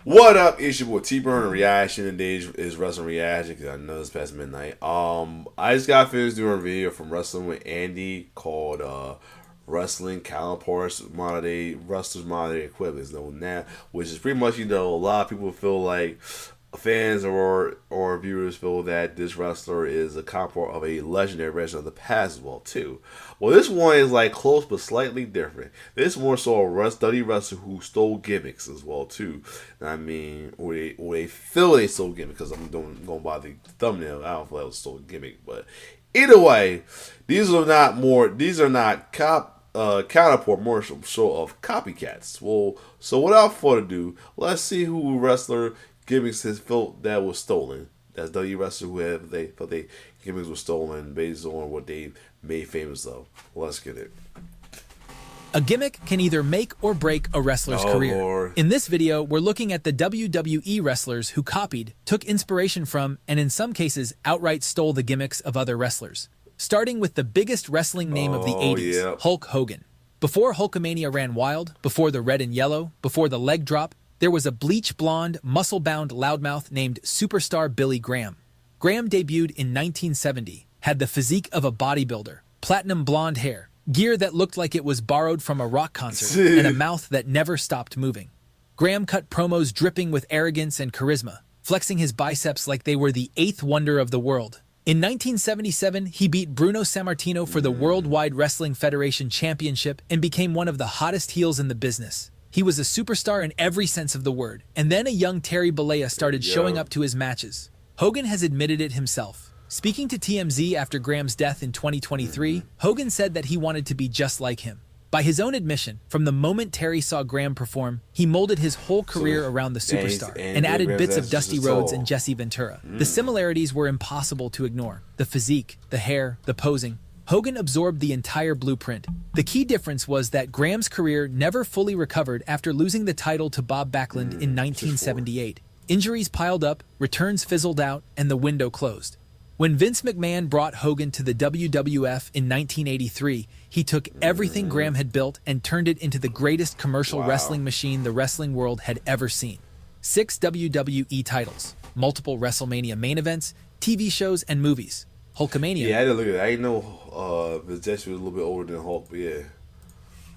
What up? It's your boy T-Burn. Reaction today is wrestling reaction because I know it's past midnight. I just got finished doing a video from Wrestling with Andy called Wrestling Counterparts Modern Day Wrestlers Modern Day Equivalents known now, which is pretty much, a lot of people feel like fans or viewers feel that this wrestler is a counterpart of a legendary wrestler of the past as well too. Well, this one is like close but slightly different. This more so a WWE wrestler who stole gimmicks as well too. I mean, or they feel they stole gimmicks, because I'm going by the thumbnail. I don't feel like it was stole gimmick, but either way, these are not counterpart, more so of copycats. Well, so without further ado, let's see who wrestler gimmicks has felt that was stolen. That's WWE wrestlers who they felt they gimmicks were stolen based on what they made famous of. Let's get it. A gimmick can either make or break a wrestler's career. Lord. In this video, we're looking at the WWE wrestlers who copied, took inspiration from, and in some cases outright stole the gimmicks of other wrestlers. Starting with the biggest wrestling name of the 80s, yeah. Hulk Hogan. Before Hulkamania ran wild, before the red and yellow, before the leg drop, there was a bleach-blonde, muscle-bound loudmouth named Superstar Billy Graham. Graham debuted in 1970, had the physique of a bodybuilder, platinum blonde hair, gear that looked like it was borrowed from a rock concert, and a mouth that never stopped moving. Graham cut promos dripping with arrogance and charisma, flexing his biceps like they were the eighth wonder of the world. In 1977, he beat Bruno Sammartino for the Worldwide Wrestling Federation Championship and became one of the hottest heels in the business. He was a superstar in every sense of the word, and then a young Terry Bollea started showing up to his matches. Hogan has admitted it himself. Speaking to TMZ after Graham's death in 2023, Hogan said that he wanted to be just like him. By his own admission, from the moment Terry saw Graham perform, he molded his whole career around the superstar and added bits of Dusty Rhodes and Jesse Ventura. The similarities were impossible to ignore. The physique, the hair, the posing. Hogan absorbed the entire blueprint. The key difference was that Graham's career never fully recovered after losing the title to Bob Backlund in 1978. Injuries piled up, returns fizzled out, and the window closed. When Vince McMahon brought Hogan to the WWF in 1983, he took everything Graham had built and turned it into the greatest commercial wrestling machine the wrestling world had ever seen. 6 WWE titles, multiple WrestleMania main events, TV shows, and movies. Hulkamania. Yeah, I didn't look at it. I didn't know Jesse was a little bit older than Hulk, but yeah.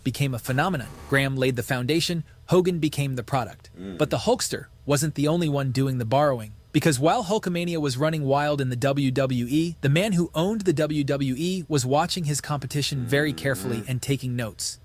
Became a phenomenon. Graham laid the foundation, Hogan became the product. But the Hulkster wasn't the only one doing the borrowing. Because while Hulkamania was running wild in the WWE, the man who owned the WWE was watching his competition very carefully and taking notes.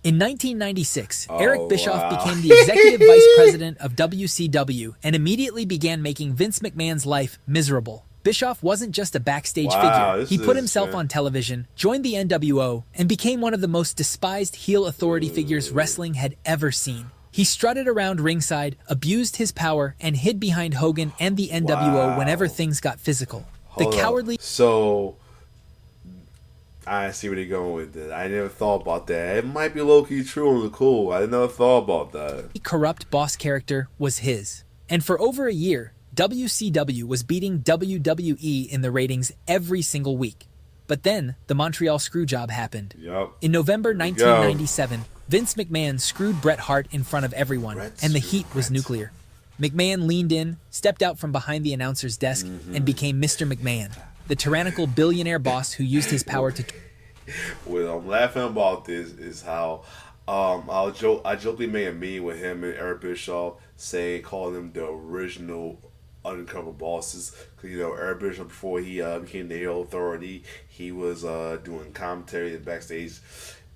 In 1996, Eric Bischoff became the executive vice president of WCW and immediately began making Vince McMahon's life miserable. Bischoff wasn't just a backstage figure. He put himself on television, joined the NWO, and became one of the most despised heel authority figures wrestling had ever seen. He strutted around ringside, abused his power, and hid behind Hogan and the NWO whenever things got physical. The cowardly... So, I see where they're going with this. I never thought about that. It might be low-key true and cool. I never thought about that. Corrupt boss character was his. And for over a year, WCW was beating WWE in the ratings every single week. But then, the Montreal Screwjob happened. In November 1997, Vince McMahon screwed Bret Hart in front of everyone, and the heat was nuclear. McMahon leaned in, stepped out from behind the announcer's desk, and became Mr. McMahon, the tyrannical billionaire boss who used his power to... What I'm laughing about this is how I jokingly made a meme with him and Eric Bischoff calling him the original undercover bosses, because Eric Bischoff, before he became the heel authority, he was doing commentary and backstage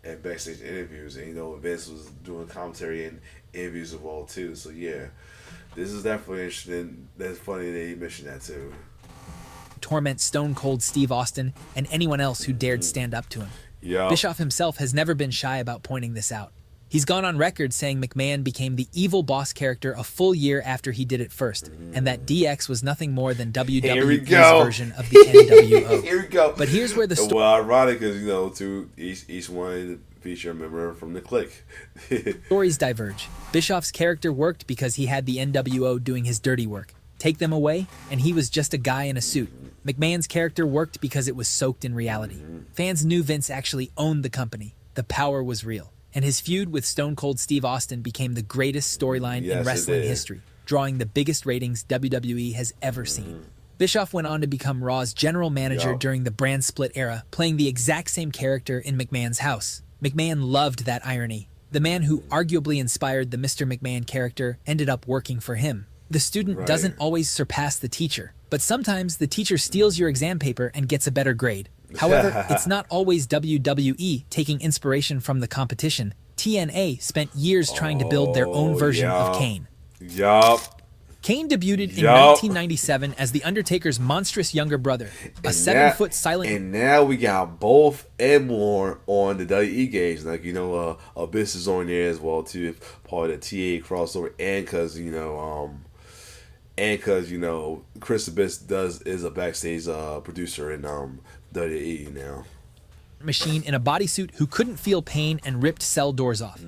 interviews, and Vince was doing commentary and interviews as well too. So yeah, this is definitely interesting. That's funny that he mentioned that too. Torment Stone Cold Steve Austin and anyone else who dared stand up to him. Bischoff himself has never been shy about pointing this out. He's gone on record saying McMahon became the evil boss character a full year after he did it first, and that DX was nothing more than WWE's version of the NWO. Here we go. But here's where the story... Well, ironic is, to each one feature a member from the clique. Stories diverge. Bischoff's character worked because he had the NWO doing his dirty work. Take them away, and he was just a guy in a suit. McMahon's character worked because it was soaked in reality. Fans knew Vince actually owned the company. The power was real. And his feud with Stone Cold Steve Austin became the greatest storyline in wrestling history, drawing the biggest ratings WWE has ever seen. Bischoff went on to become Raw's general manager during the brand split era, playing the exact same character in McMahon's house. McMahon loved that irony. The man who arguably inspired the Mr. McMahon character ended up working for him. The student doesn't always surpass the teacher, but sometimes the teacher steals your exam paper and gets a better grade. However, it's not always WWE taking inspiration from the competition. TNA spent years trying to build their own version of Kane. Kane debuted in 1997 as The Undertaker's monstrous younger brother, a 7-foot silent... And now we got both and more on the WE gauge. Like, you know, Abyss is on there as well, too. Part of the TA crossover. And because, you know, Chris Abyss is a backstage producer in WWE now. Machine in a bodysuit who couldn't feel pain and ripped cell doors off.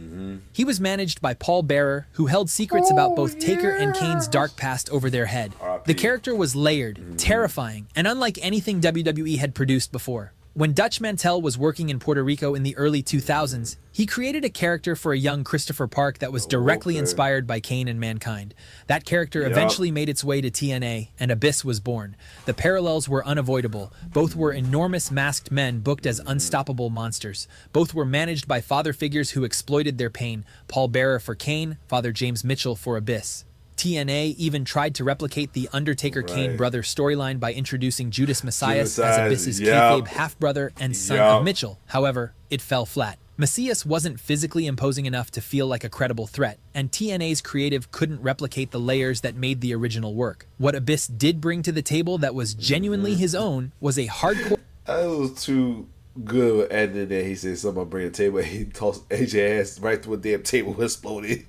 He was managed by Paul Bearer, who held secrets about both Taker and Kane's dark past over their head. The character was layered, terrifying, and unlike anything WWE had produced before. When Dutch Mantell was working in Puerto Rico in the early 2000s, he created a character for a young Christopher Park that was directly inspired by Kane and Mankind. That character eventually made its way to TNA, and Abyss was born. The parallels were unavoidable. Both were enormous masked men booked as unstoppable monsters. Both were managed by father figures who exploited their pain, Paul Bearer for Kane, Father James Mitchell for Abyss. TNA even tried to replicate the Undertaker-Kane brother storyline by introducing Judas Messias as Abyss's kayfabe half-brother and son of Mitchell. However, it fell flat. Messias wasn't physically imposing enough to feel like a credible threat, and TNA's creative couldn't replicate the layers that made the original work. What Abyss did bring to the table that was genuinely his own was a hardcore... That was too good at the end of the day. He said something about bringing a table, and he tossed AJ ass right through a damn table, exploded.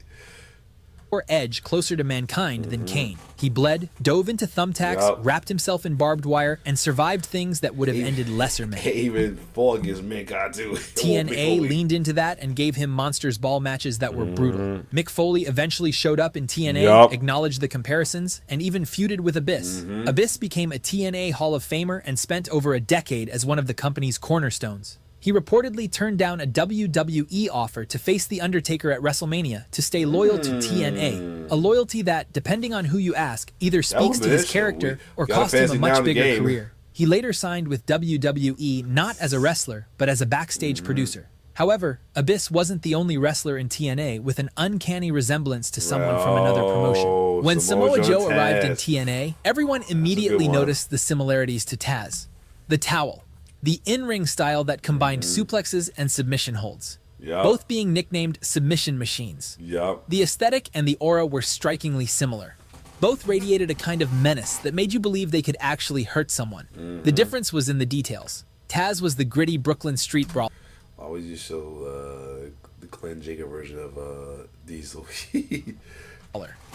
Edge closer to Mankind than Kane. He bled, dove into thumbtacks, wrapped himself in barbed wire, and survived things that would have ended lesser men. Even fought against Mankind too. TNA leaned into that and gave him Monsters Ball matches that were brutal. Mick Foley eventually showed up in TNA, acknowledged the comparisons, and even feuded with Abyss. Abyss became a TNA Hall of Famer and spent over a decade as one of the company's cornerstones. He reportedly turned down a WWE offer to face The Undertaker at WrestleMania to stay loyal to TNA, a loyalty that, depending on who you ask, either speaks to his character or cost him a much bigger career. He later signed with WWE not as a wrestler, but as a backstage producer. However, Abyss wasn't the only wrestler in TNA with an uncanny resemblance to someone from another promotion. When Samoa Joe arrived in TNA, everyone immediately noticed the similarities to Taz. The towel. The in-ring style that combined suplexes and submission holds, both being nicknamed submission machines. The aesthetic and the aura were strikingly similar. Both radiated a kind of menace that made you believe they could actually hurt someone. The difference was in the details. Taz was the gritty Brooklyn street brawl. Always just show the Clint Jacob version of Diesel.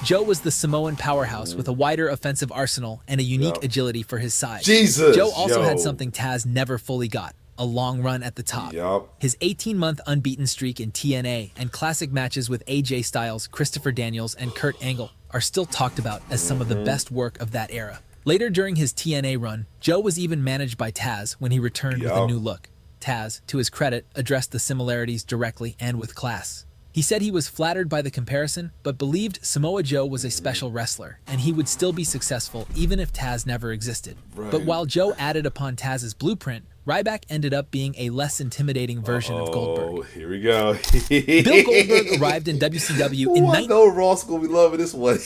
Joe was the Samoan powerhouse with a wider offensive arsenal and a unique agility for his size. Jesus! Joe also had something Taz never fully got, a long run at the top. His 18-month unbeaten streak in TNA and classic matches with AJ Styles, Christopher Daniels, and Kurt Angle are still talked about as some of the best work of that era. Later during his TNA run, Joe was even managed by Taz when he returned with a new look. Taz, to his credit, addressed the similarities directly and with class. He said he was flattered by the comparison, but believed Samoa Joe was a special wrestler, and he would still be successful even if Taz never existed. But while Joe added upon Taz's blueprint, Ryback ended up being a less intimidating version of Goldberg. Here we go. Bill Goldberg arrived in WCW in I know Ross gonna be loving this one.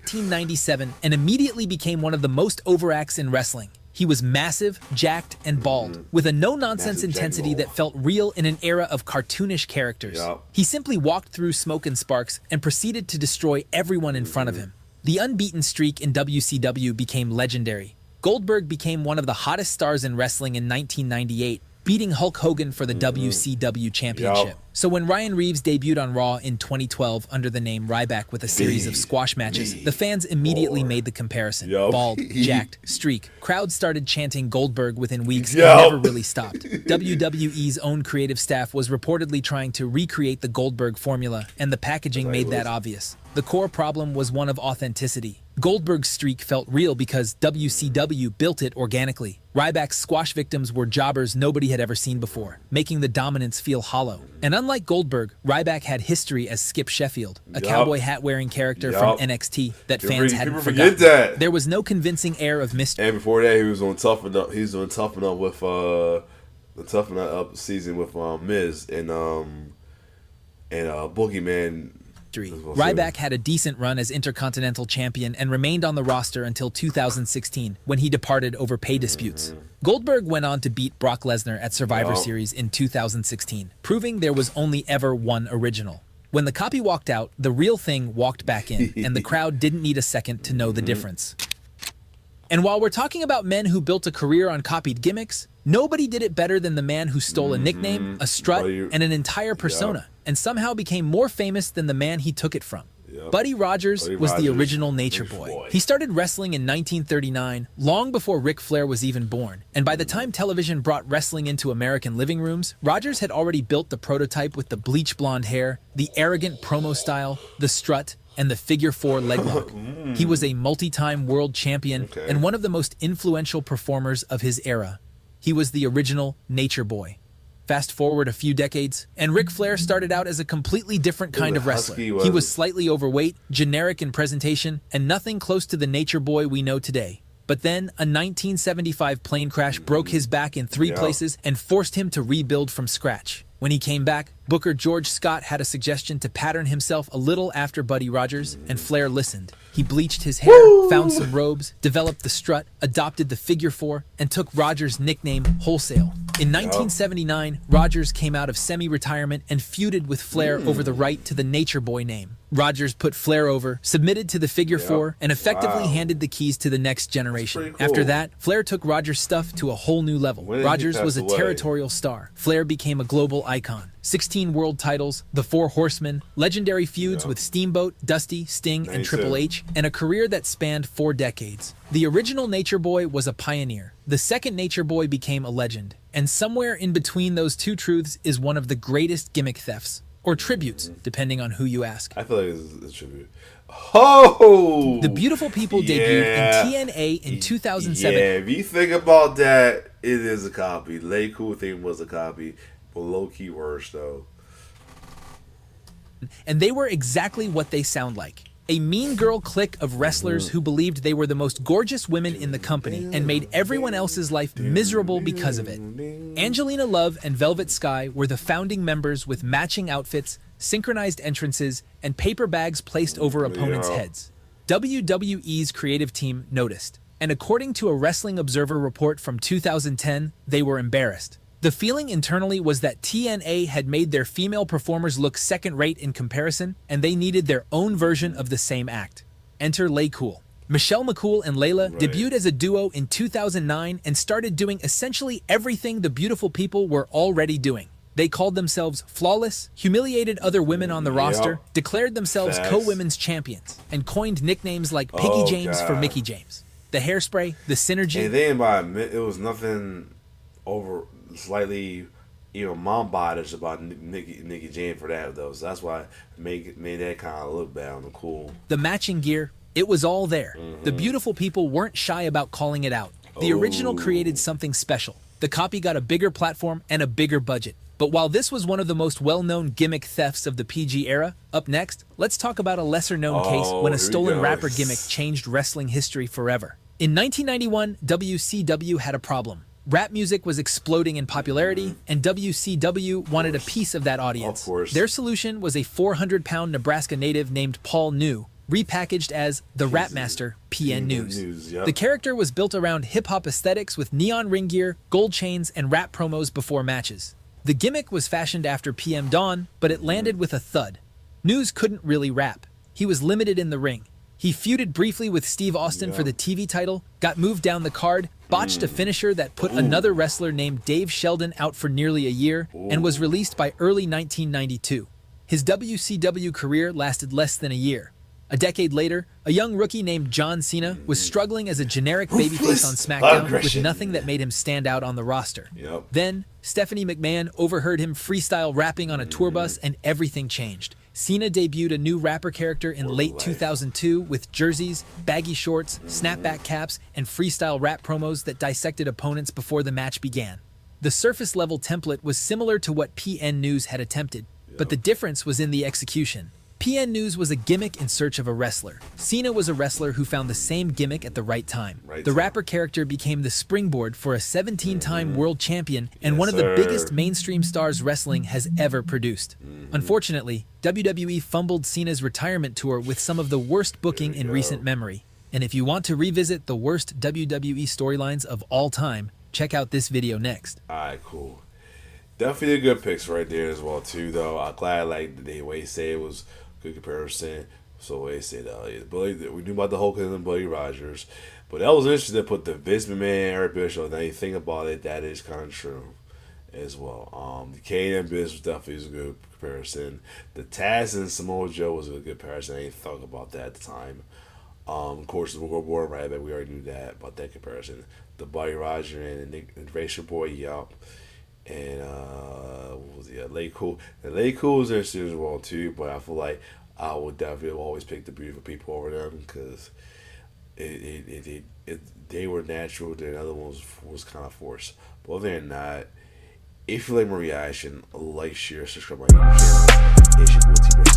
1997 and immediately became one of the most overacts in wrestling. He was massive, jacked, and bald, with a no-nonsense intensity that felt real in an era of cartoonish characters. He simply walked through smoke and sparks and proceeded to destroy everyone in front of him. The unbeaten streak in WCW became legendary. Goldberg became one of the hottest stars in wrestling in 1998, beating Hulk Hogan for the WCW Championship. So when Ryan Reeves debuted on Raw in 2012 under the name Ryback with a series of squash matches, the fans immediately made the comparison. Bald, jacked, streak. Crowds started chanting Goldberg within weeks and never really stopped. WWE's own creative staff was reportedly trying to recreate the Goldberg formula, and the packaging made that obvious. The core problem was one of authenticity. Goldberg's streak felt real because WCW built it organically. Ryback's squash victims were jobbers nobody had ever seen before, making the dominance feel hollow. And unlike Goldberg, Ryback had history as Skip Sheffield, a cowboy hat-wearing character from NXT that fans hadn't forgotten. That. There was no convincing air of mystery. And before that, he was on Toughen Up. He was on Toughen Up with the Toughen Up season with Miz and Boogeyman. Ryback had a decent run as Intercontinental Champion and remained on the roster until 2016, when he departed over pay disputes. Goldberg went on to beat Brock Lesnar at Survivor Series in 2016, proving there was only ever one original. When the copy walked out, the real thing walked back in, and the crowd didn't need a second to know the difference. And while we're talking about men who built a career on copied gimmicks, nobody did it better than the man who stole a nickname, a strut, and an entire persona, and somehow became more famous than the man he took it from. Buddy Rogers was the original Nature Boy. He started wrestling in 1939, long before Ric Flair was even born, and by the time television brought wrestling into American living rooms, Rogers had already built the prototype with the bleach blonde hair, the arrogant promo style, the strut, and the figure 4 leg lock. He was a multi-time world champion and one of the most influential performers of his era. He was the original Nature Boy. Fast forward a few decades, and Ric Flair started out as a completely different kind of wrestler. He was slightly overweight, generic in presentation, and nothing close to the Nature Boy we know today. But then, a 1975 plane crash broke his back in 3 places and forced him to rebuild from scratch. When he came back, Booker George Scott had a suggestion to pattern himself a little after Buddy Rogers, and Flair listened. He bleached his hair, found some robes, developed the strut, adopted the figure 4, and took Rogers' nickname wholesale. In 1979, Rogers came out of semi-retirement and feuded with Flair over the right to the Nature Boy name. Rogers put Flair over, submitted to the figure 4, and effectively handed the keys to the next generation. After that, Flair took Rogers' stuff to a whole new level. Rogers was a territorial star. Flair became a global icon. 16 world titles, the 4 Horsemen, legendary feuds with Steamboat, Dusty, Sting, and Triple H, and a career that spanned 4 decades. The original Nature Boy was a pioneer. The second Nature Boy became a legend. And somewhere in between those two truths is one of the greatest gimmick thefts. Or tributes, depending on who you ask. I feel like it's a tribute. Oh! The Beautiful People debuted in TNA in 2007. Yeah, if you think about that, it is a copy. Lay Cool thing was a copy. But low-key worse, though. And they were exactly what they sound like. A mean girl clique of wrestlers who believed they were the most gorgeous women in the company and made everyone else's life miserable because of it. Angelina Love and Velvet Sky were the founding members with matching outfits, synchronized entrances, and paper bags placed over opponents' heads. WWE's creative team noticed, and according to a Wrestling Observer report from 2010, they were embarrassed. The feeling internally was that TNA had made their female performers look second-rate in comparison, and they needed their own version of the same act. Enter Lay Cool. Michelle McCool and Layla debuted as a duo in 2009 and started doing essentially everything the Beautiful People were already doing. They called themselves Flawless, humiliated other women on the roster, declared themselves co-women's champions, and coined nicknames like Piggy James for Mickey James. The hairspray, the synergy... And then by it was nothing over... slightly, mom bodish about Nikki James for that though, so that's why it made that kind of look bad on the cool. The matching gear, it was all there. The Beautiful People weren't shy about calling it out. The original created something special. The copy got a bigger platform and a bigger budget. But while this was one of the most well-known gimmick thefts of the PG era, up next, let's talk about a lesser-known case when a stolen rapper gimmick changed wrestling history forever. In 1991, WCW had a problem. Rap music was exploding in popularity, and WCW wanted a piece of that audience. Of course. Their solution was a 400-pound Nebraska native named Paul New, repackaged as the Rap Master, PN News. The character was built around hip-hop aesthetics with neon ring gear, gold chains, and rap promos before matches. The gimmick was fashioned after PM Dawn, but it landed with a thud. News couldn't really rap. He was limited in the ring. He feuded briefly with Steve Austin for the TV title, got moved down the card, botched a finisher that put another wrestler named Dave Sheldon out for nearly a year, and was released by early 1992. His WCW career lasted less than a year. A decade later, a young rookie named John Cena was struggling as a generic babyface on SmackDown with nothing that made him stand out on the roster. Then, Stephanie McMahon overheard him freestyle rapping on a tour bus and everything changed. Cena debuted a new rapper character in late Life. 2002 with jerseys, baggy shorts, snapback caps, and freestyle rap promos that dissected opponents before the match began. The surface-level template was similar to what PN News had attempted, but the difference was in the execution. PN News was a gimmick in search of a wrestler. Cena was a wrestler who found the same gimmick at the right time. The rapper character became the springboard for a 17-time world champion and one of the biggest mainstream stars wrestling has ever produced. Unfortunately, WWE fumbled Cena's retirement tour with some of the worst booking in recent memory. And if you want to revisit the worst WWE storylines of all time, check out this video next. Alright, cool. Definitely a good picks right there as well too, though. I'm glad like the way say it was a good comparison. So they said we knew about the Hulk and Buddy Rogers, but that was interesting to put the Vince McMahon, Eric Bischoff. Now you think about it, that is kind of true as well. The Kane and Biz was definitely a good comparison. The Taz and Samoa Joe was a good comparison. I didn't think about that at the time. Of course, the World War Rabbit, we already knew that about that comparison. The Buddy Roger and Racial Boy, yup. And what was the Late Cool? The Late Cool was interesting as well too, but I feel like I would definitely always pick the Beautiful People over them because they were natural. The other ones was kind of forced. But other than that, if you like my reaction, like, share, subscribe to my YouTube channel. It's your boy T.